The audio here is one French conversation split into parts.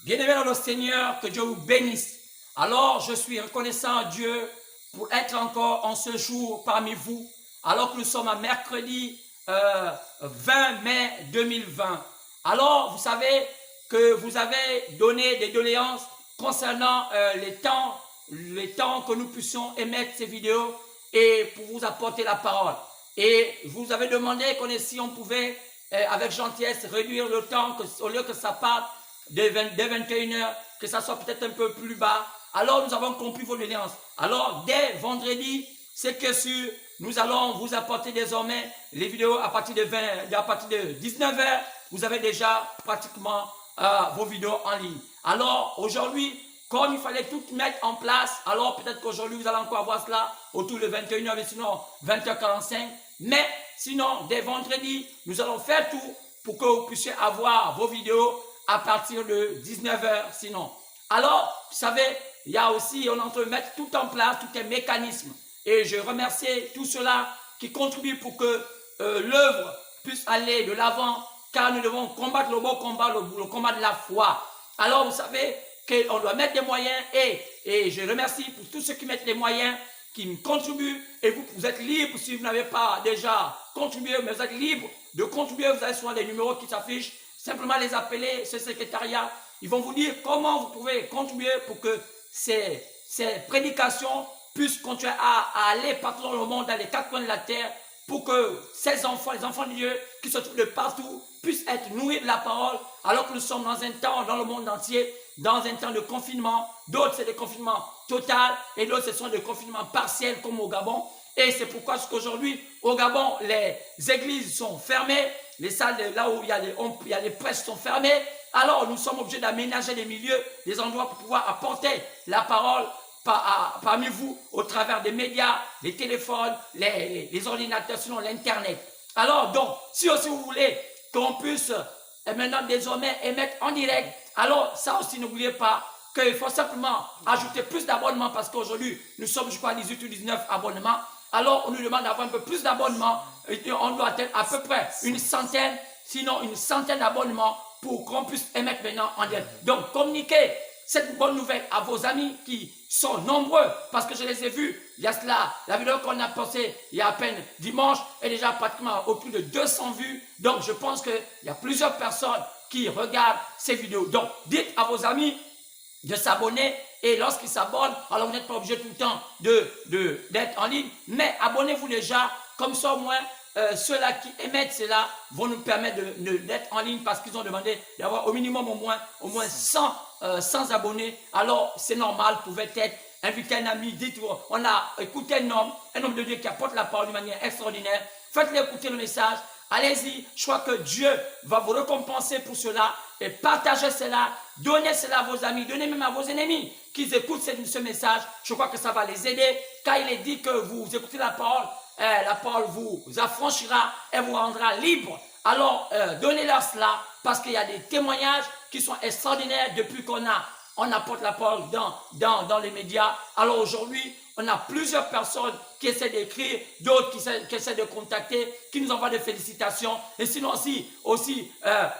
Bien-aimés dans le Seigneur, que Dieu vous bénisse. Alors, je suis reconnaissant à Dieu pour être encore en ce jour parmi vous, alors que nous sommes à mercredi 20 mai 2020. Alors, vous savez que vous avez donné des doléances concernant les temps que nous puissions émettre ces vidéos et pour vous apporter la parole. Et vous avez demandé si on pouvait, avec gentillesse, réduire le temps, au lieu que ça parte de 21h, que ça soit peut-être un peu plus bas. Alors nous avons compris vos doléances. Alors dès vendredi, c'est que sûr, nous allons vous apporter désormais les vidéos à partir de 19h. Vous avez déjà pratiquement vos vidéos en ligne. Alors aujourd'hui, comme il fallait tout mettre en place, alors peut-être qu'aujourd'hui vous allez encore avoir cela autour de 21h, mais sinon 20h45. Mais sinon, dès vendredi, nous allons faire tout pour que vous puissiez avoir vos vidéos à partir de 19h sinon. Alors, vous savez, il y a aussi, on est en train de mettre tout en place, tous les mécanismes. Et je remercie tous ceux-là qui contribuent pour que l'œuvre puisse aller de l'avant, car nous devons combattre le bon combat, le combat de la foi. Alors, vous savez qu'on doit mettre des moyens et je remercie pour tous ceux qui mettent les moyens, qui me contribuent, et vous êtes libre si vous n'avez pas déjà contribué, mais vous êtes libre de contribuer. Vous avez souvent des numéros qui s'affichent, simplement les appeler, ce secrétariat, ils vont vous dire comment vous pouvez contribuer pour que ces prédications puissent continuer à aller partout dans le monde, dans les quatre coins de la terre, pour que ces enfants, les enfants de Dieu qui se trouvent de partout, puissent être nourris de la parole, alors que nous sommes dans un temps, dans le monde entier, dans un temps de confinement. D'autres, c'est des confinements total, et d'autres, ce sont des confinements partiels, comme au Gabon. Et c'est pourquoi jusqu'aujourd'hui, au Gabon, les églises sont fermées, les salles là où il y a les prêches sont fermées. Alors, nous sommes obligés d'aménager des milieux, des endroits pour pouvoir apporter la parole parmi vous, au travers des médias, les téléphones, les ordinateurs, sinon l'Internet. Alors, donc, si aussi vous voulez qu'on puisse maintenant désormais émettre en direct, alors ça aussi, n'oubliez pas qu'il faut simplement ajouter plus d'abonnements, parce qu'aujourd'hui, nous sommes, je crois, à 18 ou 19 abonnements. Alors, on nous demande d'avoir un peu plus d'abonnements. On doit atteindre à peu près une centaine, sinon une centaine d'abonnements pour qu'on puisse émettre maintenant en direct. Donc, communiquez cette bonne nouvelle à vos amis qui sont nombreux, parce que je les ai vus. Il y a cela, la vidéo qu'on a postée il y a à peine dimanche est déjà pratiquement au plus de 200 vues. Donc, je pense qu'il y a plusieurs personnes qui regardent ces vidéos. Donc, dites à vos amis de s'abonner, et lorsqu'ils s'abonnent, alors vous n'êtes pas obligé tout le temps d'être en ligne, mais abonnez-vous déjà, comme ça au moins ceux-là qui émettent cela vont nous permettre d'être en ligne, parce qu'ils ont demandé d'avoir au minimum au moins 100 abonnés. Alors c'est normal, vous pouvez être inviter un ami, dites-vous, on a écouté un homme de Dieu qui apporte la parole d'une manière extraordinaire, faites-le écouter le message. Allez-y, je crois que Dieu va vous récompenser pour cela, et partagez cela, donnez cela à vos amis, donnez même à vos ennemis qui écoutent ce message. Je crois que ça va les aider, car il est dit que vous écoutez la parole vous affranchira et vous rendra libre. Alors, donnez-leur cela, parce qu'il y a des témoignages qui sont extraordinaires depuis qu'on apporte la parole dans les médias. Alors aujourd'hui, on a plusieurs personnes qui essaient d'écrire, d'autres qui essaient de contacter, qui nous envoient des félicitations. Et sinon aussi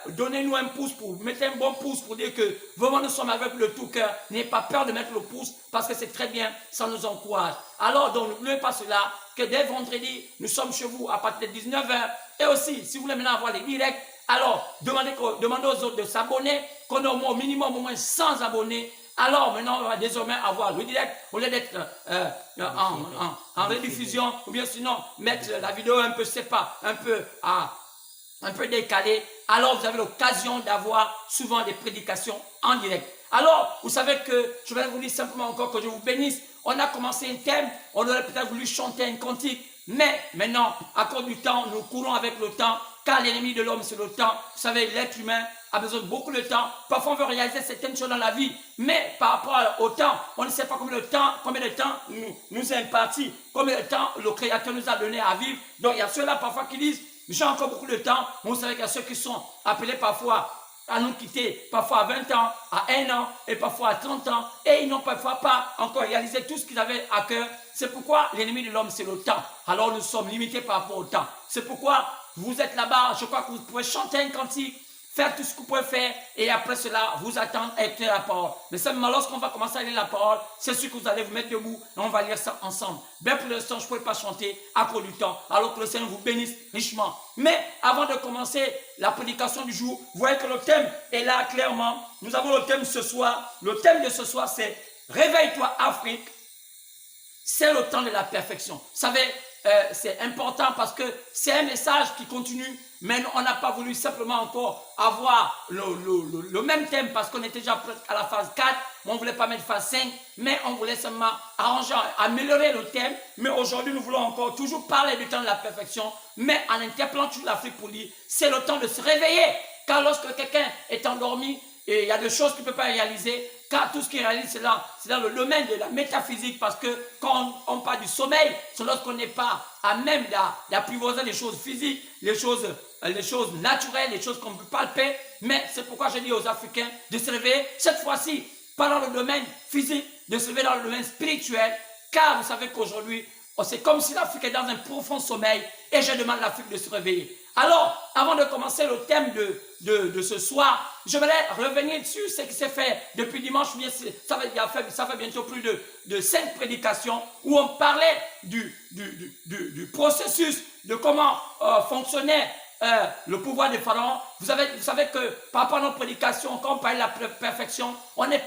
donnez-nous un pouce, mettez un bon pouce pour dire que vraiment nous sommes avec le tout cœur. N'ayez pas peur de mettre le pouce, parce que c'est très bien, ça nous encourage. Alors donc n'oubliez pas cela, que dès vendredi, nous sommes chez vous à partir de 19h. Et aussi, si vous voulez maintenant avoir les directs, alors demandez aux autres de s'abonner, qu'on ait au minimum au moins 100 abonnés. Alors maintenant, on va désormais avoir le direct, au lieu d'être en rediffusion, ou bien sinon mettre la vidéo un peu décalée. Alors vous avez l'occasion d'avoir souvent des prédications en direct. Alors, vous savez que, je vais vous dire simplement encore que je vous bénisse. On a commencé un thème, on aurait peut-être voulu chanter un cantique, mais maintenant, à cause du temps, nous courons avec le temps, car l'ennemi de l'homme, c'est le temps. Vous savez, l'être humain a besoin de beaucoup de temps. Parfois, on veut réaliser certaines choses dans la vie, mais par rapport au temps, on ne sait pas combien de temps nous est imparti, combien de temps le Créateur nous a donné à vivre. Donc, il y a ceux-là parfois qui disent, j'ai encore beaucoup de temps, mais vous savez qu'il y a ceux qui sont appelés parfois à nous quitter, parfois à 20 ans, à 1 an, et parfois à 30 ans, et ils n'ont parfois pas encore réalisé tout ce qu'ils avaient à cœur. C'est pourquoi l'ennemi de l'homme, c'est le temps. Alors nous sommes limités par rapport au temps. C'est pourquoi vous êtes là-bas, je crois que vous pouvez chanter un cantique, Faites tout ce que vous pouvez faire et après cela, vous attendre à écouter la parole. Mais seulement lorsqu'on va commencer à lire la parole, c'est sûr que vous allez vous mettre debout et on va lire ça ensemble. Bien pour l'instant, je ne pouvais pas chanter à cause du temps, alors que le Seigneur vous bénisse richement. Mais avant de commencer la prédication du jour, vous voyez que le thème est là clairement. Nous avons le thème ce soir. Le thème de ce soir, c'est « Réveille-toi Afrique ». C'est le temps de la perfection. Vous savez, c'est important parce que c'est un message qui continue, mais on n'a pas voulu simplement encore avoir le même thème parce qu'on était déjà à la phase 4, mais on ne voulait pas mettre phase 5, mais on voulait seulement arranger, améliorer le thème. Mais aujourd'hui, nous voulons encore toujours parler du temps de la perfection, mais en interpellant toute l'Afrique pour dire, c'est le temps de se réveiller. Car lorsque quelqu'un est endormi, et il y a des choses qu'il ne peut pas réaliser, car tout ce qu'il réalise, c'est dans le domaine de la métaphysique, parce que quand on parle du sommeil, c'est lorsqu'on n'est pas à même d'apprivoiser les choses physiques, les choses naturelles, les choses qu'on peut palper. Mais c'est pourquoi je dis aux Africains de se réveiller, cette fois-ci, pas dans le domaine physique, de se réveiller dans le domaine spirituel, car vous savez qu'aujourd'hui, c'est comme si l'Afrique est dans un profond sommeil, et je demande à l'Afrique de se réveiller. Alors, avant de commencer le thème de ce soir, je voudrais revenir sur ce qui s'est fait depuis dimanche. Ça fait bientôt plus de 5 prédications où on parlait du processus, de comment fonctionnait le pouvoir des pharaons. Vous savez que par rapport à nos prédications, quand on parlait de la perfection, on est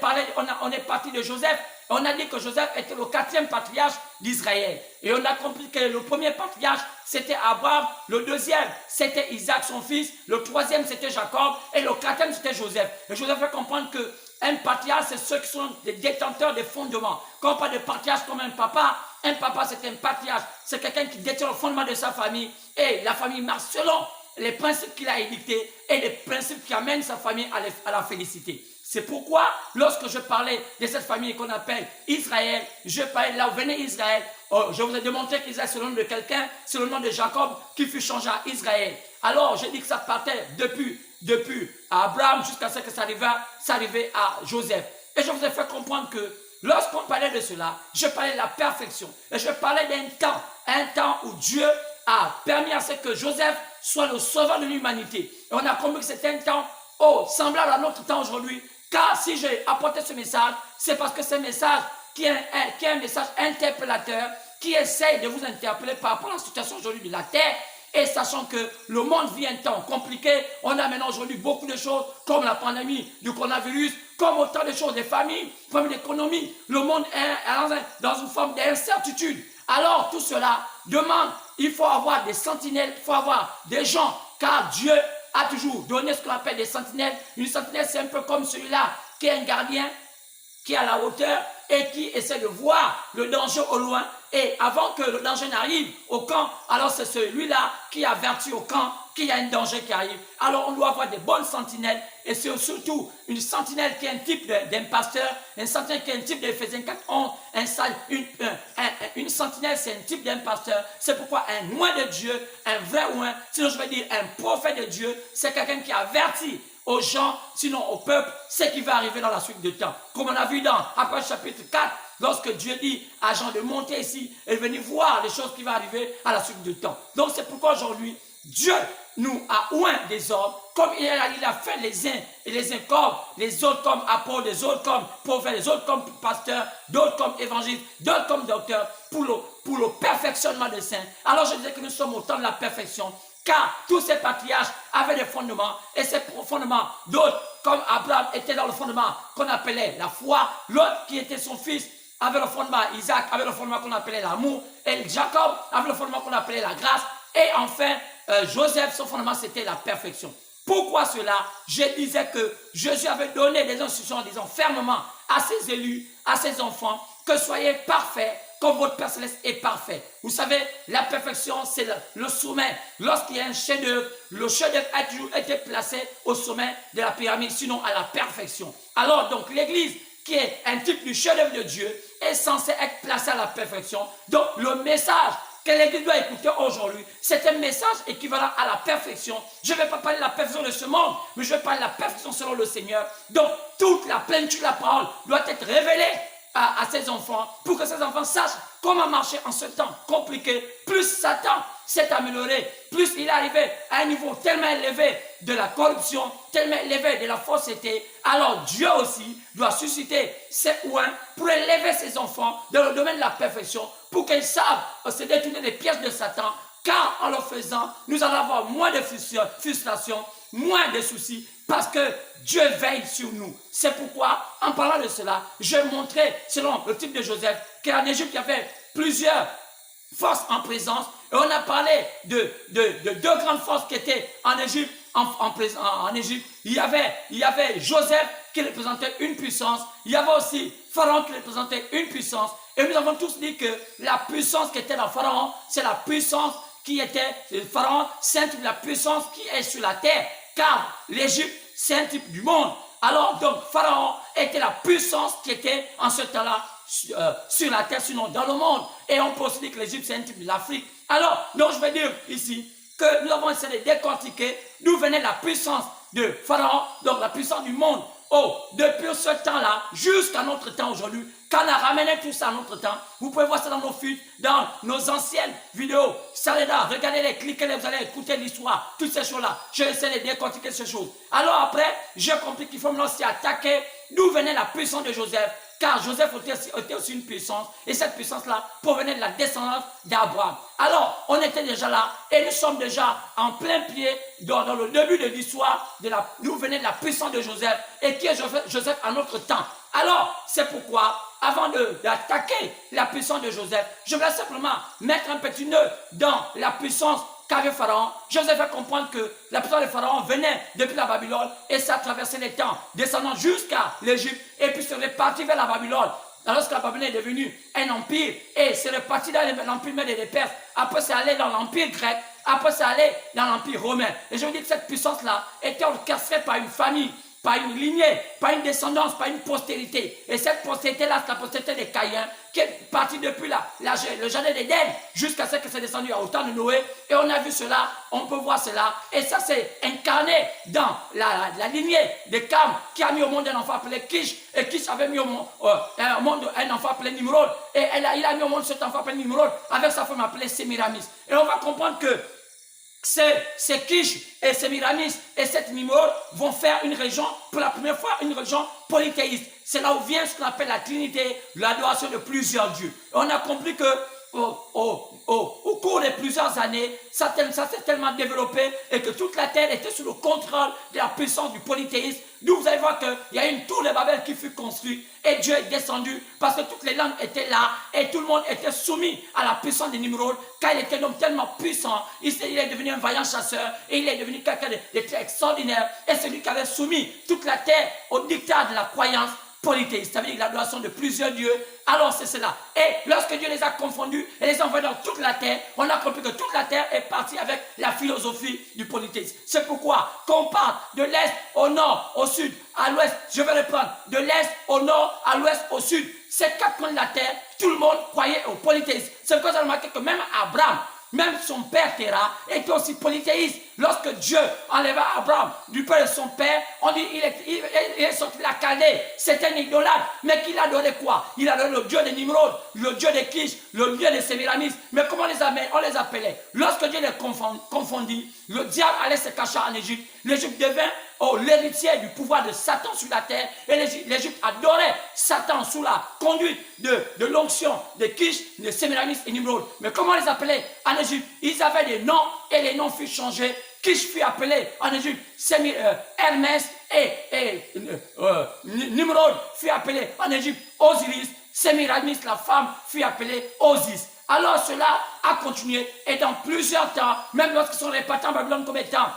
parti de Joseph. On a dit que Joseph était le 4e patriarche d'Israël. Et on a compris que le premier patriarche, c'était Abraham. Le deuxième, c'était Isaac, son fils. Le troisième, c'était Jacob. Et le 4e, c'était Joseph. Et Joseph fait comprendre qu'un patriarche, c'est ceux qui sont des détenteurs des fondements. Quand on parle de patriarche comme un papa, c'est un patriarche. C'est quelqu'un qui détient le fondement de sa famille. Et la famille marche selon les principes qu'il a édictés et les principes qui amènent sa famille à la félicité. C'est pourquoi, lorsque je parlais de cette famille qu'on appelle Israël, je parlais là où venait Israël. Je vous ai démontré qu'Israël, c'est le nom de quelqu'un, c'est le nom de Jacob qui fut changé à Israël. Alors, j'ai dit que ça partait depuis Abraham jusqu'à ce que ça arrivait à Joseph. Et je vous ai fait comprendre que lorsqu'on parlait de cela, je parlais de la perfection. Et je parlais un temps où Dieu a permis à ce que Joseph soit le sauveur de l'humanité. Et on a compris que c'était un temps semblable à notre temps aujourd'hui. Car si j'ai apporté ce message, c'est parce que ce message qui est un message interpellateur, qui essaye de vous interpeller par rapport à la situation aujourd'hui de la terre. Et sachant que le monde vit un temps compliqué, on a maintenant aujourd'hui beaucoup de choses comme la pandémie du coronavirus, comme autant de choses, des familles, comme l'économie. Le monde est dans une forme d'incertitude. Alors tout cela demande, il faut avoir des sentinelles, il faut avoir des gens, car Dieu a toujours donné ce qu'on appelle des sentinelles. Une sentinelle, c'est un peu comme celui-là qui est un gardien, qui est à la hauteur et qui essaie de voir le danger au loin. Et avant que le danger n'arrive au camp, alors c'est celui-là qui avertit au camp qu'il y a un danger qui arrive. Alors on doit avoir des bonnes sentinelles et c'est surtout une sentinelle qui est un type d'un pasteur, une sentinelle qui est un type d'Éphésiens 4:11, une sentinelle c'est un type d'un pasteur. C'est pourquoi un oint de Dieu, un vrai oint, sinon je vais dire un prophète de Dieu, c'est quelqu'un qui avertit aux gens, sinon au peuple, ce qui va arriver dans la suite du temps. Comme on a vu dans Apocalypse chapitre 4, lorsque Dieu dit à Jean de monter ici et de venir voir les choses qui vont arriver à la suite du temps. Donc c'est pourquoi aujourd'hui, Dieu nous a oint des hommes, comme il a fait les uns et les uns comme, les autres comme apôtres, les autres comme prophètes, les autres comme pasteurs, d'autres comme évangélistes, d'autres comme docteurs, pour le perfectionnement des saints. Alors je disais que nous sommes au temps de la perfection, car tous ces patriarches avaient des fondements, et ces fondements, d'autres comme Abraham étaient dans le fondement qu'on appelait la foi, l'autre qui était son fils avait le fondement, Isaac avait le fondement qu'on appelait l'amour, et Jacob avait le fondement qu'on appelait la grâce, et enfin Joseph, son fondement c'était la perfection. Pourquoi cela? Je disais que Jésus avait donné des instructions en disant fermement à ses élus, à ses enfants, que soyez parfaits comme votre Père Céleste est parfait. Vous savez, la perfection, c'est le sommet. Lorsqu'il y a un chef-d'œuvre, le chef-d'œuvre a toujours été placé au sommet de la pyramide, sinon à la perfection. Alors, donc, l'Église, qui est un type du chef-d'œuvre de Dieu, est censée être placée à la perfection. Donc, le message que l'Église doit écouter aujourd'hui, c'est un message équivalent à la perfection. Je ne vais pas parler de la perfection de ce monde, mais je vais parler de la perfection selon le Seigneur. Donc, toute la plénitude de la parole doit être révélée à ses enfants, pour que ses enfants sachent comment marcher en ce temps compliqué. Plus Satan s'est amélioré, plus il est arrivé à un niveau tellement élevé de la corruption, tellement élevé de la fausseté, alors Dieu aussi doit susciter ses oins pour élever ses enfants dans le domaine de la perfection, pour qu'ils savent se détourner des pièges de Satan, car en le faisant, nous allons avoir moins de frustration, moins de soucis, parce que Dieu veille sur nous. C'est pourquoi, en parlant de cela, je montrais, selon le type de Joseph, qu'en Égypte, il y avait plusieurs forces en présence. Et on a parlé de deux grandes forces qui étaient en Égypte. En Égypte, il y avait Joseph qui représentait une puissance. Il y avait aussi Pharaon qui représentait une puissance. Et nous avons tous dit que la puissance qui était dans Pharaon, c'est la puissance qui était Pharaon, c'est un type de la puissance qui est sur la terre. Car l'Égypte, c'est un type du monde. Alors donc Pharaon était la puissance qui était en ce temps-là sur la terre, sinon dans le monde. Et on peut aussi dire que l'Égypte, c'est un type de l'Afrique. Alors, donc je vais dire ici que nous avons essayé de décortiquer d'où venait la puissance de Pharaon, donc la puissance du monde. Oh, depuis ce temps-là, jusqu'à notre temps aujourd'hui, quand on a ramené tout ça à notre temps, vous pouvez voir ça dans nos feeds, dans nos anciennes vidéos. Allez-là, regardez-les, cliquez-les, vous allez écouter l'histoire, toutes ces choses-là. Je vais essayer de décortiquer ces choses. Alors après, j'ai compris qu'il faut maintenant s'y attaquer d'où venait la puissance de Joseph. Car Joseph était aussi une puissance, et cette puissance-là provenait de la descendance d'Abraham. Alors, on était déjà là, et nous sommes déjà en plein pied dans le début de l'histoire d'où venait la puissance de Joseph, et qui est Joseph à notre temps. Alors, c'est pourquoi, avant d'attaquer la puissance de Joseph, je voulais simplement mettre un petit nœud dans la puissance qu'avait Pharaon. Joseph a comprendre que la puissance de Pharaon venait depuis la Babylone et ça traversait les temps, descendant jusqu'à l'Égypte et puis se répartit vers la Babylone. Lorsque la Babylone est devenue un empire et c'est reparti dans l'empire Mède et des Perses, après c'est allé dans l'empire grec, après c'est allé dans l'empire romain. Et je veux dire que cette puissance-là était orchestrée par une famille, par une lignée, par une descendance, par une postérité. Et cette postérité-là, c'est la postérité des Caïens, qui est partie depuis le jardin d'Éden jusqu'à ce que c'est descendu au temps de Noé. Et on a vu cela, on peut voir cela. Et ça, c'est incarné dans la lignée de Cam, qui a mis au monde un enfant appelé Kish. Et Kish avait mis au monde un enfant appelé Nimrod. Et il a mis au monde cet enfant appelé Nimrod avec sa femme appelée Sémiramis. Et on va comprendre que ces Kish et Sémiramis et cette Nimrod vont faire une religion, pour la première fois, une religion polythéiste. C'est là où vient ce qu'on appelle la Trinité, l'adoration de plusieurs dieux. Et on a compris que au cours de plusieurs années, ça s'est tellement développé et que toute la terre était sous le contrôle de la puissance du polythéisme. D'où vous allez voir qu'il y a une tour de Babel qui fut construite et Dieu est descendu parce que toutes les langues étaient là et tout le monde était soumis à la puissance de Nimrod. Car il était donc tellement puissant, il est devenu un vaillant chasseur et il est devenu quelqu'un de très extraordinaire. Et celui qui avait soumis toute la terre au dictat de la croyance polythéiste, ça veut dire l'adoration de plusieurs dieux. Alors c'est cela. Et lorsque Dieu les a confondus et les a envoyés dans toute la terre, on a compris que toute la terre est partie avec la philosophie du polythéisme. C'est pourquoi qu'on part de l'est au nord, au sud, à l'ouest, je vais reprendre, de l'est au nord, à l'ouest, au sud, ces quatre coins de la terre, tout le monde croyait au polythéisme. C'est pourquoi vous avez remarqué que même Abraham, même son père Terah était aussi polythéiste. Lorsque Dieu enleva Abraham du père de son père, on dit il est sorti de la Chaldée. C'était un idolâtre. Mais qu'il adorait quoi? Il adorait le Dieu de Nimrod, le Dieu de Kish, le Dieu de Sémiramis. Mais comment on les appelait? Lorsque Dieu les confondit, le diable allait se cacher en Égypte. L'Égypte devint l'héritier du pouvoir de Satan sur la terre. Et l'Égypte adorait Satan sous la conduite de l'onction de Kish, de Sémiramis et Nimrod. Mais comment on les appelait en Égypte? Ils avaient des noms et les noms furent changés. Kish fut appelé en Égypte Hermès et Nimrod fut appelé en Égypte Osiris. Sémiramis, la femme, fut appelée Osis. Alors cela a continué et dans plusieurs temps, même lorsqu'ils sont répartis en Babylone comme étant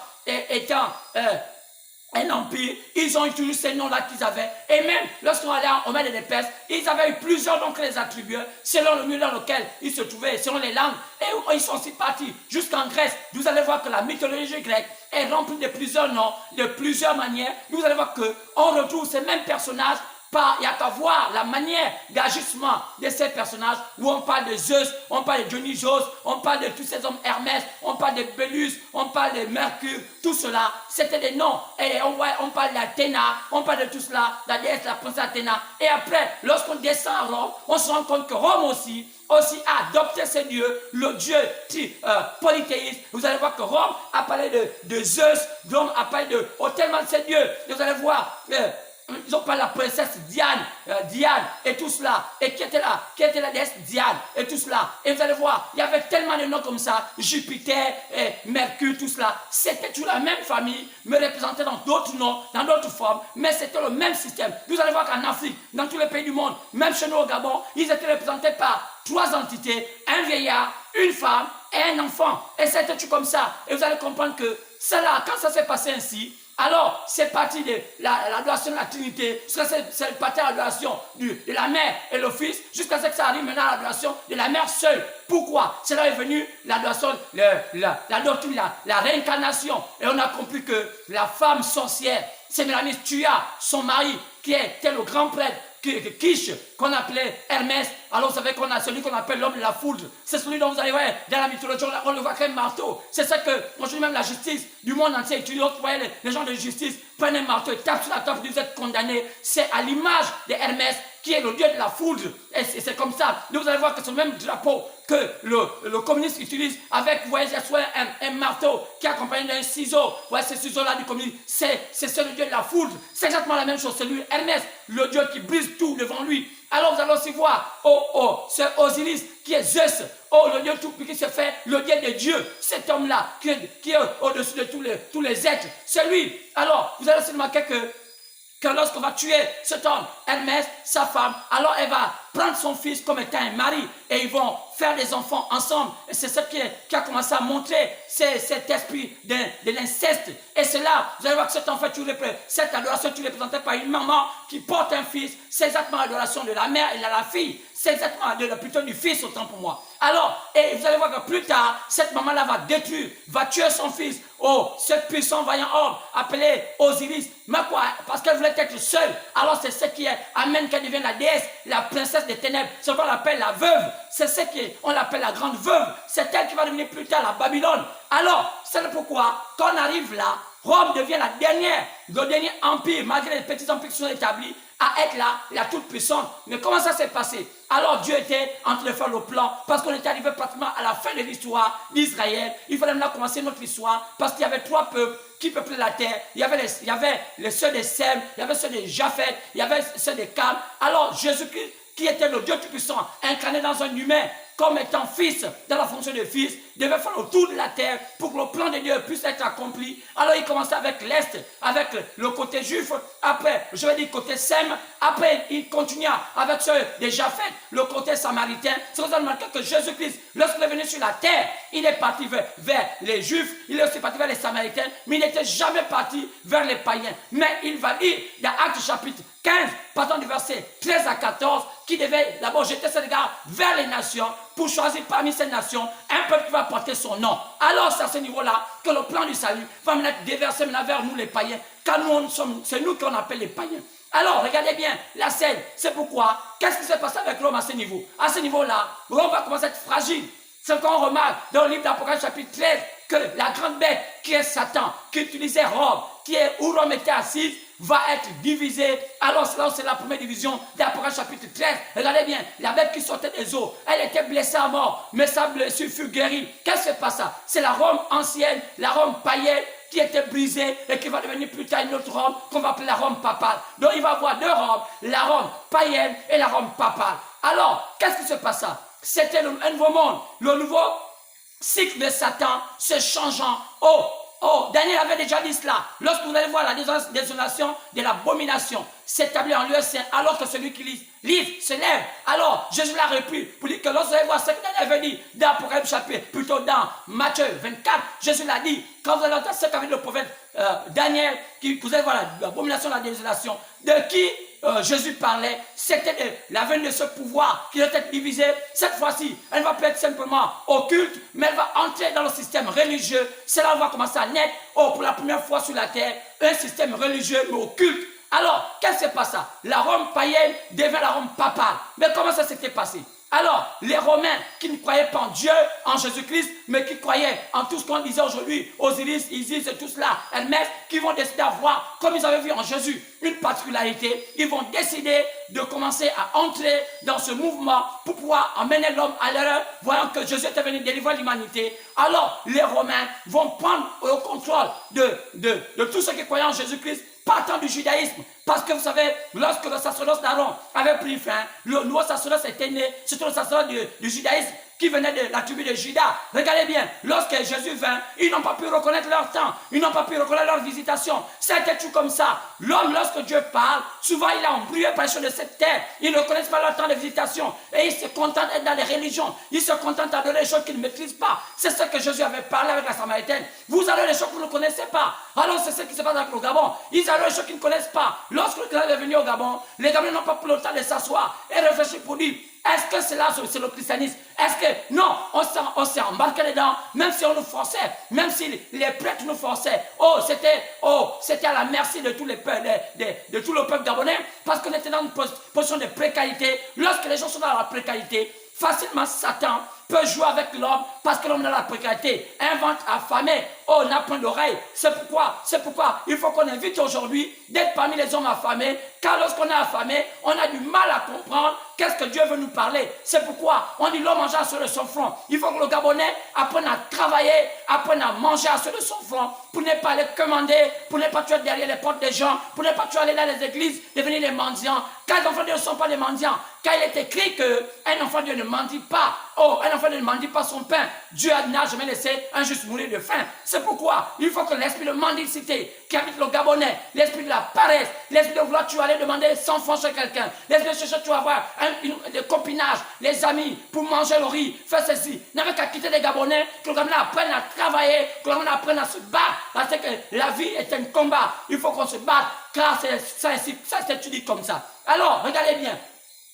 un empire, ils ont eu toujours ces noms-là qu'ils avaient. Et même lorsqu'on allait au Mède et des Perses, ils avaient eu plusieurs noms que les attribuaient selon le milieu dans lequel ils se trouvaient, selon les langues. Et ils sont aussi partis jusqu'en Grèce. Vous allez voir que la mythologie grecque est remplie de plusieurs noms, de plusieurs manières. Vous allez voir qu'on retrouve ces mêmes personnages Il n'y a qu'à voir la manière d'agissement de ces personnages où on parle de Zeus, on parle de Dionysos, on parle de tous ces hommes Hermès, on parle de Bélus, on parle de Mercure, tout cela, c'était des noms. Et on parle d'Athéna, on parle de tout cela, la déesse, la princesse Athéna. Et après, lorsqu'on descend à Rome, on se rend compte que Rome aussi a adopté ce dieu, le dieu polythéiste. Vous allez voir que Rome a parlé de Zeus, Rome a parlé tellement de ces dieux. Et vous allez voir, ils ont parlé de la princesse Diane et tout cela. Et qui était là? Qui était la déesse Diane et tout cela. Et vous allez voir, il y avait tellement de noms comme ça, Jupiter, Mercure, tout cela. C'était toute la même famille, mais représenté dans d'autres noms, dans d'autres formes, mais c'était le même système. Vous allez voir qu'en Afrique, dans tous les pays du monde, même chez nous au Gabon, ils étaient représentés par 3 entités, un vieillard, une femme et un enfant. Et c'était tout comme ça. Et vous allez comprendre que cela, quand ça s'est passé ainsi, alors c'est parti de l'adoration de la Trinité, c'est parti de l'adoration de la mère et le fils, jusqu'à ce que ça arrive maintenant à l'adoration de la mère seule. Pourquoi? C'est là est venu l'adoration, la doctrine, la réincarnation. Et on a compris que la femme sorcière, Sémiramis tua son mari, qui était le grand prêtre, Kish, qu'on appelait Hermès. Alors vous savez qu'on a celui qu'on appelle l'homme de la foudre. C'est celui dont vous allez voir dans la mythologie, on le voit comme marteau. C'est ça que aujourd'hui même la justice du monde entier utilise. Vous voyez les gens de justice prennent un marteau et tapent sur la table, vous êtes condamnés. C'est à l'image de Hermès qui est le dieu de la foudre. Et c'est comme ça. Donc vous allez voir que c'est le même drapeau que le communiste utilise avec, vous voyez, soit un marteau qui est accompagné d'un ciseau. Vous voyez, ce ciseau-là du communisme, c'est le dieu de la foudre. C'est exactement la même chose. C'est lui, Hermès, le dieu qui brise tout devant lui. Alors vous allez aussi voir, c'est Osiris qui est Zeus. Le dieu tout qui se fait le dieu de Dieu. Cet homme-là qui est au-dessus de tous les êtres. C'est lui. Alors, vous allez aussi remarquer que lorsqu'on va tuer cet homme, Hermès, sa femme, alors elle va prendre son fils comme étant un mari et ils vont faire des enfants ensemble. Et c'est ce qui a commencé à montrer cet esprit de l'inceste. Et c'est là, vous allez voir que cet enfant, cette adoration, tu représentée par une maman qui porte un fils. C'est exactement l'adoration de la mère et de la fille. C'est exactement plutôt du fils autant pour moi. Alors, et vous allez voir que plus tard, cette maman-là va détruire, va tuer son fils. Ce puissant vaillant homme appelé Osiris. Mais quoi? Parce qu'elle voulait être seule. Alors c'est ce qui amène qu'elle devienne la déesse, la princesse des ténèbres. C'est ce qu'on appelle la veuve. C'est ce qu'on appelle la grande veuve. C'est elle qui va devenir plus tard la Babylone. Alors, c'est pourquoi, quand on arrive là, Rome devient le dernier empire, malgré les petits empires qui sont établis, à être là, la toute puissante. Mais comment ça s'est passé? Alors Dieu était en train de faire le plan, parce qu'on était arrivé pratiquement à la fin de l'histoire d'Israël. Il fallait maintenant commencer notre histoire, parce qu'il y avait 3 peuples qui peuplaient la terre. Il y avait les ceux de Sem, il y avait ceux de Japheth, il y avait ceux de Cam. Alors Jésus-Christ, qui était le Dieu tout-puissant, incarné dans un humain, comme étant fils, dans la fonction de fils, devait faire le tour de la terre pour que le plan de Dieu puisse être accompli. Alors il commençait avec l'Est, avec le côté juif, après, je vais dire côté Sem, après il continua avec ceux de Japheth, le côté samaritain. C'est pour ça que Jésus-Christ, lorsqu'il est venu sur la terre, il est parti vers les juifs, il est aussi parti vers les samaritains, mais il n'était jamais parti vers les païens. Mais il va dire, dans Actes chapitre 15, partant du verset 13 à 14, qui devait d'abord jeter ses regards vers les nations pour choisir parmi ces nations un peuple qui va porter son nom. Alors c'est à ce niveau-là que le plan du salut va maintenant être déversé maintenant vers nous les païens, car c'est nous qu'on appelle les païens. Alors regardez bien la scène, c'est pourquoi, qu'est-ce qui s'est passé avec Rome à ce niveau? À ce niveau-là, Rome va commencer à être fragile. C'est qu'on remarque dans le livre d'Apocalypse chapitre 13 que la grande bête qui est Satan, qui utilisait Rome, où Rome était assise, va être divisée. Alors c'est la première division d'Apocalypse chapitre 13. Regardez bien, la bête qui sortait des eaux, elle était blessée à mort, mais sa blessure fut guérie. Qu'est-ce qui se passe? C'est la Rome ancienne, la Rome païenne, qui était brisée et qui va devenir plus tard une autre Rome qu'on va appeler la Rome papale. Donc il va y avoir 2 Roms, la Rome païenne et la Rome papale. Alors, qu'est-ce qui se passe? C'était un nouveau monde, le nouveau cycle de Satan se changeant. Daniel avait déjà dit cela. Lorsque vous allez voir la désolation de l'abomination s'établir en lieu saint, alors que celui qui livre se lève. Alors, Jésus l'a repris pour dire que lorsque vous allez voir ce que Daniel avait dit dans Apocalypse chapitre, plutôt dans Matthieu 24, Jésus l'a dit, quand vous allez entendre ce qu'avait dit le prophète Daniel, vous allez voir l'abomination de la désolation, de qui Jésus parlait, c'était la venue de ce pouvoir qui doit être divisé. Cette fois-ci, elle ne va pas être simplement occulte, mais elle va entrer dans le système religieux. C'est là où on va commencer à naître, pour la première fois sur la terre, un système religieux mais occulte. Alors, qu'est-ce qui se passe? La Rome païenne devient la Rome papale. Mais comment ça s'était passé? Alors, les Romains qui ne croyaient pas en Dieu, en Jésus-Christ, mais qui croyaient en tout ce qu'on disait aujourd'hui, Osiris, Isis et tout cela, Hermès, qui vont décider d'avoir, comme ils avaient vu en Jésus, une particularité, ils vont décider de commencer à entrer dans ce mouvement pour pouvoir emmener l'homme à l'erreur, voyant que Jésus était venu délivrer l'humanité. Alors, les Romains vont prendre le contrôle de tous ceux qui croyaient en Jésus-Christ, partant du judaïsme. Parce que vous savez, lorsque le sacerdoce d'Aaron avait pris fin, le nouveau sacerdoce était né, c'était le sacerdoce du judaïsme qui venait de la tribu de Juda. Regardez bien, lorsque Jésus vint, ils n'ont pas pu reconnaître leur temps, ils n'ont pas pu reconnaître leur visitation. C'était tout comme ça. L'homme, lorsque Dieu parle, souvent il est embrouillé par les choses de cette terre. Ils ne reconnaissent pas leur temps de visitation. Et ils se contentent d'être dans les religions. Ils se contentent d'adorer les choses qu'ils ne maîtrisent pas. C'est ce que Jésus avait parlé avec la Samaritaine. Vous adorez les choses que vous ne connaissez pas. Alors c'est ce qui se passe avec le Gabon. Ils adorent les choses qu'ils ne connaissent pas. Lorsque le Christ est venu au Gabon, les Gabonais n'ont pas pris le temps de s'asseoir et réfléchir pour dire, est-ce que cela c'est le christianisme? Est-ce que non, on s'est embarqué dedans, même si on nous forçait, même si les prêtres nous forçaient. C'était à la merci de tous les peuples, de tout le peuple gabonais, parce qu'on était dans une position de précarité. Lorsque les gens sont dans la précarité, facilement Satan peut jouer avec l'homme parce que l'homme dans la précarité invente affamé. Oh, n'a point d'oreille. C'est pourquoi il faut qu'on invite aujourd'hui d'être parmi les hommes affamés, car lorsqu'on est affamé, on a du mal à comprendre qu'est-ce que Dieu veut nous parler. C'est pourquoi on dit l'homme mange à ceux de son front. Il faut que le Gabonais apprenne à travailler, apprenne à manger à ceux de son front, pour ne pas les commander, pour ne pas tuer derrière les portes des gens, pour ne pas tuer aller dans les églises, devenir des mendiants. Car les enfants de Dieu ne sont pas des mendiants. Car il est écrit qu'un enfant de Dieu ne mendie pas. Oh, un enfant de Dieu ne mendie pas son pain. Dieu n'a jamais laissé un juste mourir de faim. C'est pourquoi il faut que l'esprit de mendicité qui habite le Gabonais, l'esprit de la paresse, l'esprit de vouloir tu aller demander 100 francs chez quelqu'un, l'esprit de chercher tu vas avoir le copinage, les amis pour manger le riz, faire ceci. N'avait qu'à quitter les Gabonais, que le Gabonais apprenne à travailler, que le Gabonais apprenne à se battre, parce que la vie est un combat. Il faut qu'on se batte, car ça s'étudie comme ça. Alors, regardez bien,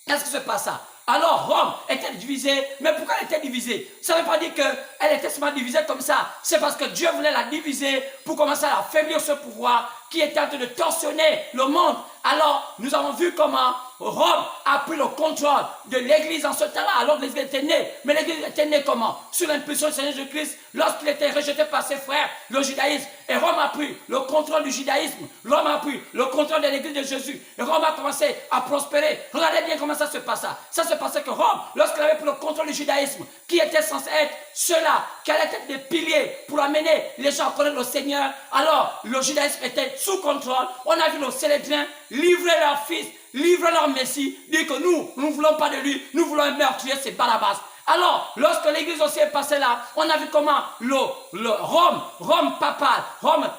qu'est-ce qui se passe là? Alors Rome était divisée, mais pourquoi elle était divisée? Ça ne veut pas dire qu'elle était seulement divisée comme ça. C'est parce que Dieu voulait la diviser pour commencer à affaiblir ce pouvoir qui était en train de torsionner le monde. Alors nous avons vu comment Rome a pris le contrôle de l'église en ce temps-là, alors que l'église était née. Mais l'église était née comment? Sous l'impulsion du Seigneur Jésus-Christ, lorsqu'il était rejeté par ses frères, le judaïsme. Et Rome a pris le contrôle du judaïsme. Rome a pris le contrôle de l'église de Jésus. Et Rome a commencé à prospérer. Regardez bien comment ça se passa. Ça se passait que Rome, lorsqu'il avait pris le contrôle du judaïsme, qui était censé être ceux-là, qui allaient être des piliers pour amener les gens à connaître le Seigneur, alors le judaïsme était sous contrôle. On a vu nos Célébriens livrer leurs fils, livrer leur Messie, dire que nous ne voulons pas de lui, nous voulons un meurtrier, c'est Barabbas. Alors, lorsque l'église aussi est passée là, on a vu comment Rome papale,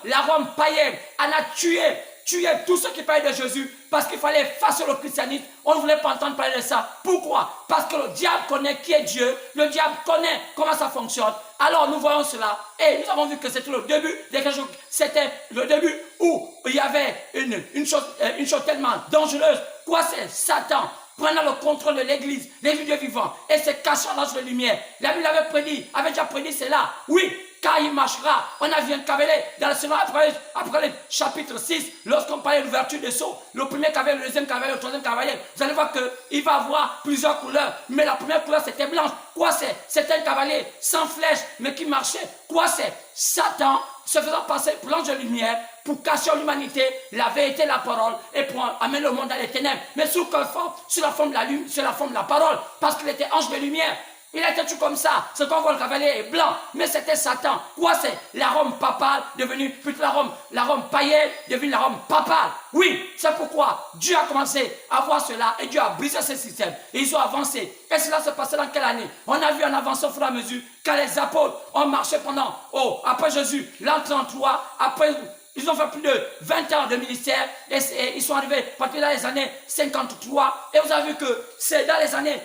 la Rome païenne, elle a tué tous ceux qui parlaient de Jésus parce qu'il fallait effacer le christianisme. On ne voulait pas entendre parler de ça. Pourquoi? Parce que le diable connaît qui est Dieu, le diable connaît comment ça fonctionne. Alors nous voyons cela et nous avons vu que c'était le début de quelque chose. C'était le début où il y avait une chose tellement dangereuse. Quoi, c'est Satan prenant le contrôle de l'église, des Dieu vivants, et se cachant dans la lumière. La Bible avait déjà prédit cela. Oui, car il marchera. On a vu un cavalier dans le Seigneur après le chapitre 6, lorsqu'on parlait de l'ouverture des sceaux, le premier cavalier, le deuxième cavalier, le troisième cavalier, vous allez voir qu'il va avoir plusieurs couleurs, mais la première couleur c'était blanche. Quoi c'est? C'est un cavalier sans flèche, mais qui marchait. Quoi c'est? Satan se faisant passer pour l'ange de lumière, pour cacher l'humanité, la vérité, la parole, et pour amener le monde dans les ténèbres. Mais sous quelle forme? Sur la forme de la parole, parce qu'il était ange de lumière. Il était tout comme ça. Ce qu'on voit, le cavalier est blanc, mais c'était Satan. Quoi c'est? La Rome papale devenue, plutôt la Rome païenne devenue la Rome papale. Oui, c'est pourquoi Dieu a commencé à voir cela et Dieu a brisé ce système. Et ils ont avancé. Et cela se passait dans quelle année? On a vu en avançant au fur et à mesure quand les apôtres ont marché après Jésus, l'an 33, après. Ils ont fait plus de 20 ans de ministère et ils sont arrivés partir dans les années 53. Et vous avez vu que c'est dans les années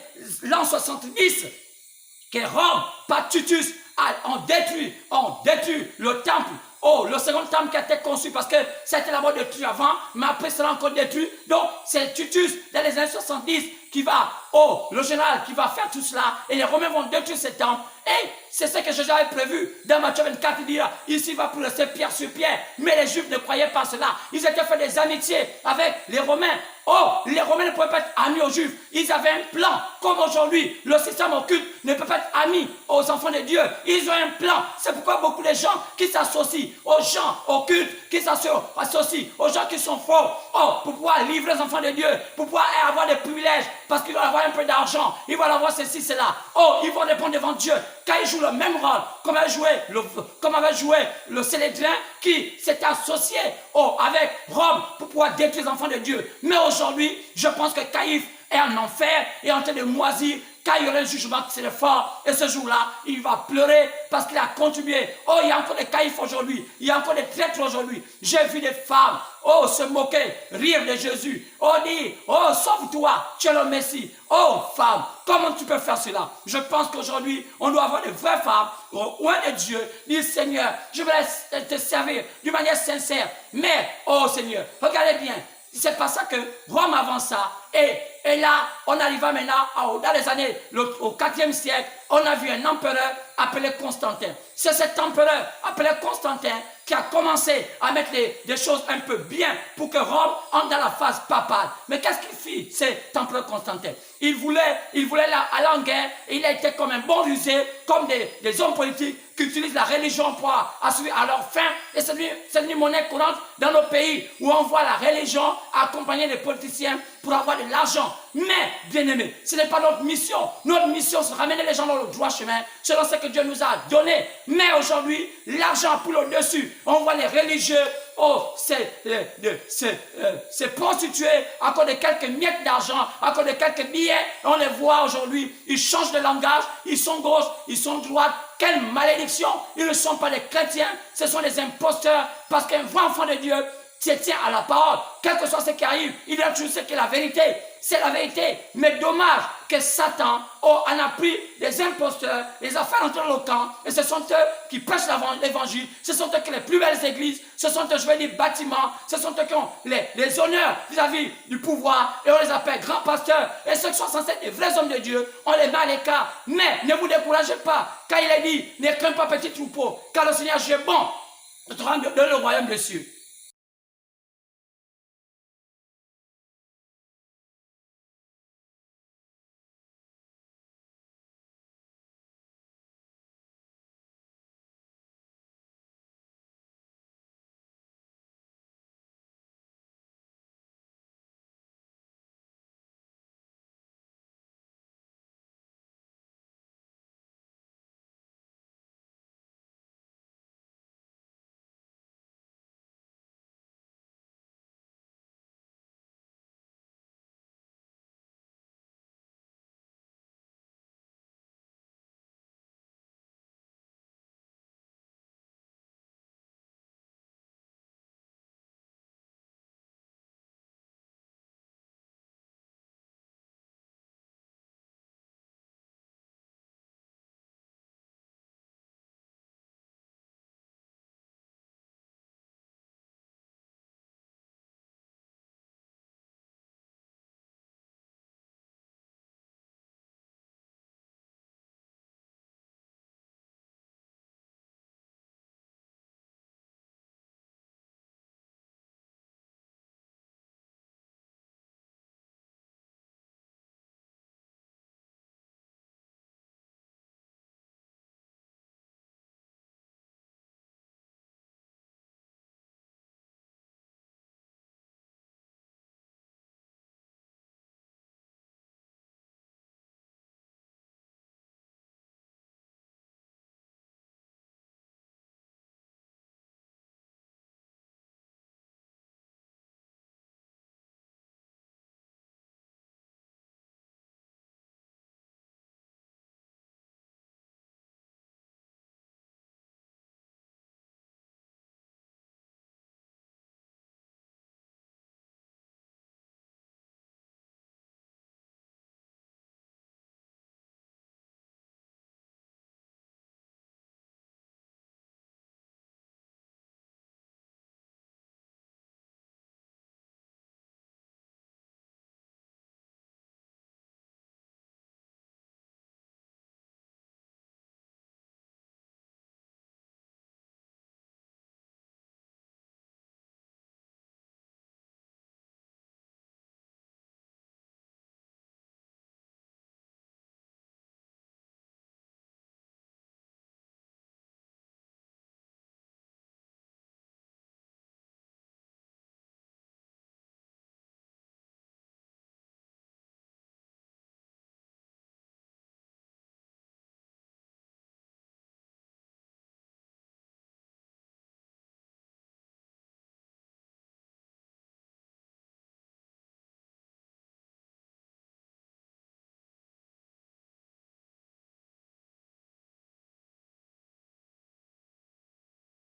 l'an 70 que Rome, par Titus, ont détruit le temple. Oh, le second temple qui a été conçu parce que c'était d'abord détruit avant, mais après cela encore détruit. Donc, c'est Titus, dans les années 70, qui va oh, le général qui va faire tout cela, et les Romains vont détruire ce temple. Et c'est ce que Jésus avait prévu. Dans Matthieu 24, il dit, ici va pour laisser pierre sur pierre. Mais les Juifs ne croyaient pas cela. Ils étaient fait des amitiés avec les Romains. Oh, les Romains ne pouvaient pas être amis aux Juifs. Ils avaient un plan. Comme aujourd'hui, le système occulte ne peut pas être ami aux enfants de Dieu. Ils ont un plan. C'est pourquoi beaucoup de gens qui s'associent aux gens occultes, qui s'associent aux gens qui sont faux, oh, pour pouvoir livrer les enfants de Dieu, pour pouvoir avoir des privilèges, parce qu'ils vont avoir un peu d'argent, ils vont avoir ceci, cela. Oh, ils vont répondre devant Dieu. Quand ils jouent le même rôle, comme avait joué le Célédrin qui s'était associé avec Rome pour pouvoir détruire les enfants de Dieu. Mais aujourd'hui, je pense que Caïphe est en enfer et en train de moisir. Quand il y aura un jugement qui serait fort, et ce jour-là, il va pleurer parce qu'il a contribué. Oh, il y a encore des caïfs aujourd'hui. Il y a encore des traîtres aujourd'hui. J'ai vu des femmes, oh, se moquer, rire de Jésus. Oh, dire, oh, sauve-toi, tu es le Messie. Oh, femme, comment tu peux faire cela? Je pense qu'aujourd'hui, on doit avoir des vraies femmes, loin de Dieu. Dire, Seigneur, je vais te servir d'une manière sincère. Mais, oh Seigneur, regardez bien. C'est pas ça que Rome avança. Et là, on arriva maintenant dans les années, au 4e siècle, on a vu un empereur appelé Constantin. C'est cet empereur appelé Constantin qui a commencé à mettre des choses un peu bien pour que Rome entre dans la phase papale. Mais qu'est-ce qu'il fit, cet empereur Constantin? Il voulait aller en guerre et il a été comme un bon rusé, comme des hommes politiques qui utilisent la religion pour assurer à leur fin. Et c'est devenu monnaie courante dans nos pays où on voit la religion accompagner les politiciens pour avoir de l'argent. Mais, bien-aimés, ce n'est pas notre mission. Notre mission, c'est de ramener les gens dans le droit chemin, selon ce que Dieu nous a donné. Mais aujourd'hui, l'argent poule au-dessus. On voit les religieux, c'est prostitué à cause de quelques miettes d'argent, à cause de quelques billets. On les voit aujourd'hui, ils changent de langage, ils sont gauche, ils sont droite. Quelle malédiction! Ils ne sont pas des chrétiens, ce sont des imposteurs, parce qu'un vrai enfant de Dieu se tient à la parole, quel que soit ce qui arrive, il a toujours ce qui est la vérité. C'est la vérité. Mais dommage que Satan en a pris des imposteurs, les a fait entrer dans le camp, et ce sont eux qui prêchent l'évangile, ce sont eux qui ont les plus belles églises, ce sont eux, je vais dire, bâtiments, ce sont eux qui ont les honneurs vis-à-vis du pouvoir, et on les appelle grands pasteurs, et ceux qui sont censés être des vrais hommes de Dieu, on les met à l'écart. Mais ne vous découragez pas, quand il est dit, ne crains pas petit troupeau, car le Seigneur Dieu est bon, de te rendre dans le royaume des cieux.